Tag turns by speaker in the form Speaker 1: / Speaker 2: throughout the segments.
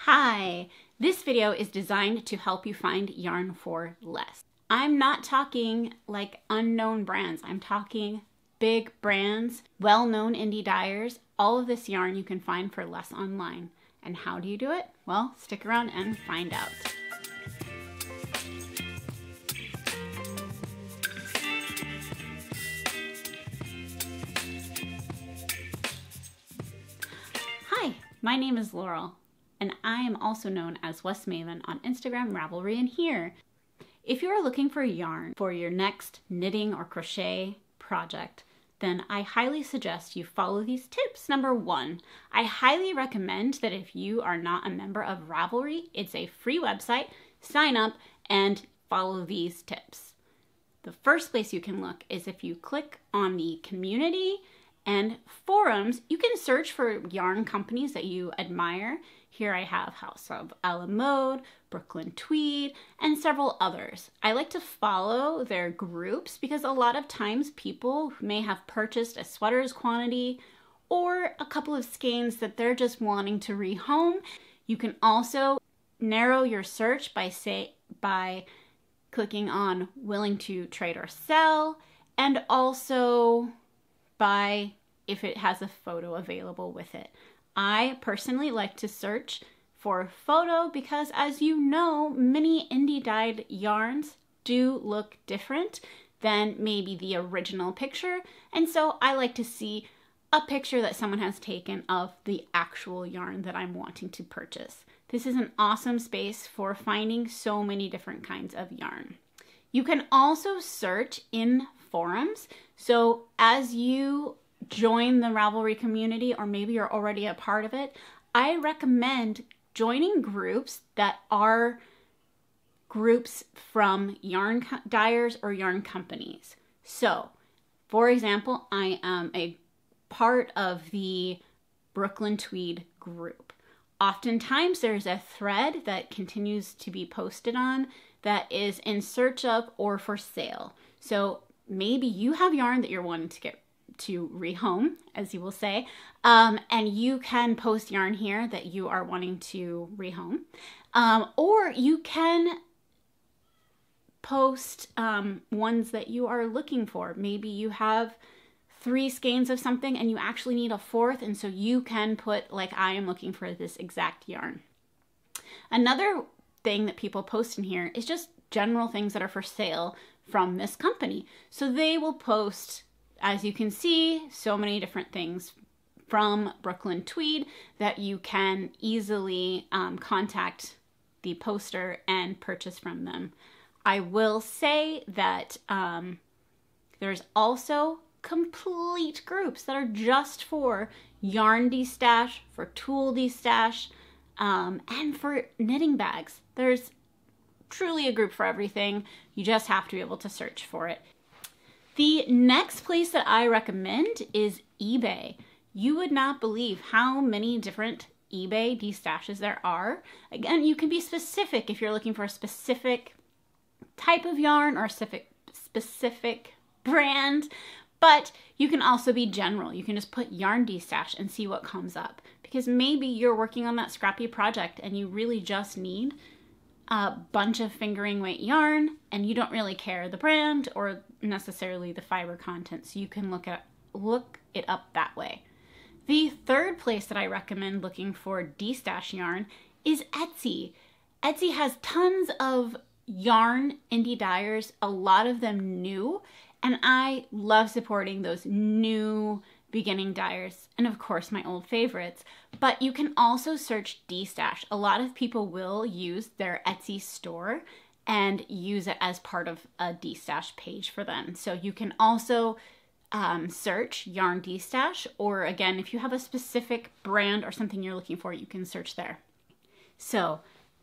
Speaker 1: Hi! This video is designed to help you find yarn for less. I'm not talking like unknown brands. I'm talking big brands, well-known indie dyers. All of this yarn you can find for less online. And how do you do it? Well, stick around and find out. Hi, my name is Laurel, and I am also known as West Maven on Instagram, Ravelry, and here. If you are looking for yarn for your next knitting or crochet project, then I highly suggest you follow these tips. Number one, I highly recommend that if you are not a member of Ravelry, it's a free website, sign up and follow these tips. The first place you can look is if you click on the community and forums, you can search for yarn companies that you admire. Here I have House of a la Mode, Brooklyn Tweed, and several others. I like to follow their groups because a lot of times people may have purchased a sweaters quantity or a couple of skeins that they're just wanting to rehome. You can also narrow your search by clicking on willing to trade or sell, and also by if it has a photo available with it. I personally like to search for photo because, as you know, many indie dyed yarns do look different than maybe the original picture, and so I like to see a picture that someone has taken of the actual yarn that I'm wanting to purchase. This is an awesome space for finding so many different kinds of yarn. You can also search in forums, so as you join the Ravelry community, or maybe you're already a part of it, I recommend joining groups that are groups from yarn dyers or yarn companies. So, for example, I am a part of the Brooklyn Tweed group. Oftentimes there's a thread that continues to be posted on that is in search of or for sale. So maybe you have yarn that you're wanting to rehome, as you will say, and you can post yarn here that you are wanting to rehome, or you can post ones that you are looking for. Maybe you have 3 skeins of something and you actually need a 4th, and so you can put, like, I am looking for this exact yarn. Another thing that people post in here is just general things that are for sale from this company. So they will post, as you can see, so many different things from Brooklyn Tweed that you can easily contact the poster and purchase from them. I will say that there's also complete groups that are just for yarn destash, for tulle destash, and for knitting bags. There's truly a group for everything. You just have to be able to search for it. The next place that I recommend is eBay. You would not believe how many different eBay destashes there are. Again, you can be specific if you're looking for a specific type of yarn or a specific brand, but you can also be general. You can just put yarn destash and see what comes up, because maybe you're working on that scrappy project and you really just need a bunch of fingering weight yarn and you don't really care the brand or necessarily the fiber content, so you can look it up that way. The third place that I recommend looking for destash yarn is Etsy. Etsy has tons of yarn indie dyers, a lot of them new, and I love supporting those new beginning dyers, and of course my old favorites. But you can also search destash. A lot of people will use their Etsy store and use it as part of a destash page for them. So you can also search yarn destash, or again, if you have a specific brand or something you're looking for, you can search there. So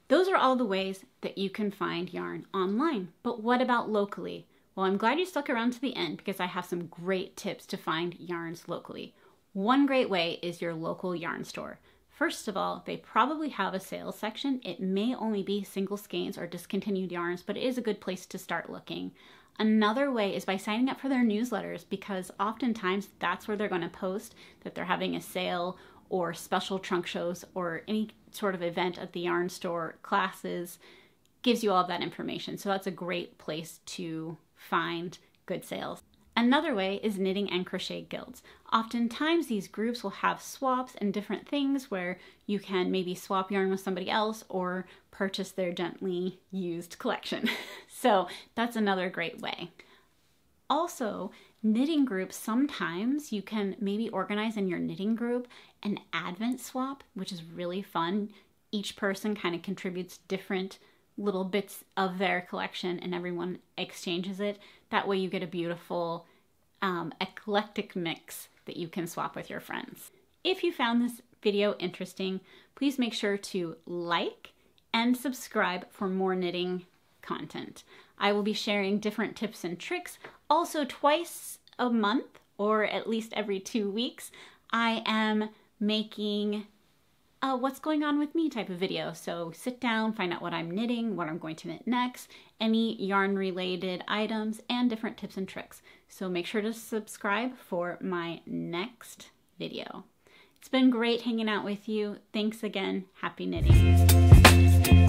Speaker 1: those are all the ways that you can find yarn online. But what about locally? Well, I'm glad you stuck around to the end because I have some great tips to find yarns locally. One great way is your local yarn store. First of all, they probably have a sales section. It may only be single skeins or discontinued yarns, but it is a good place to start looking. Another way is by signing up for their newsletters, because oftentimes that's where they're going to post that they're having a sale or special trunk shows or any sort of event at the yarn store, classes, gives you all of that information. So that's a great place to find good sales. Another way is knitting and crochet guilds. Oftentimes these groups will have swaps and different things where you can maybe swap yarn with somebody else or purchase their gently used collection. So that's another great way. Also, knitting groups, sometimes you can maybe organize in your knitting group an advent swap, which is really fun. Each person kind of contributes different little bits of their collection and everyone exchanges it. That way you get a beautiful eclectic mix that you can swap with your friends. If you found this video interesting, please make sure to like and subscribe for more knitting content. I will be sharing different tips and tricks. Also, twice a month, or at least every 2 weeks, I am making a what's going on with me type of video. So sit down, find out what I'm knitting, what I'm going to knit next, any yarn related items, and different tips and tricks. So make sure to subscribe for my next video. It's been great hanging out with you. Thanks again. Happy knitting.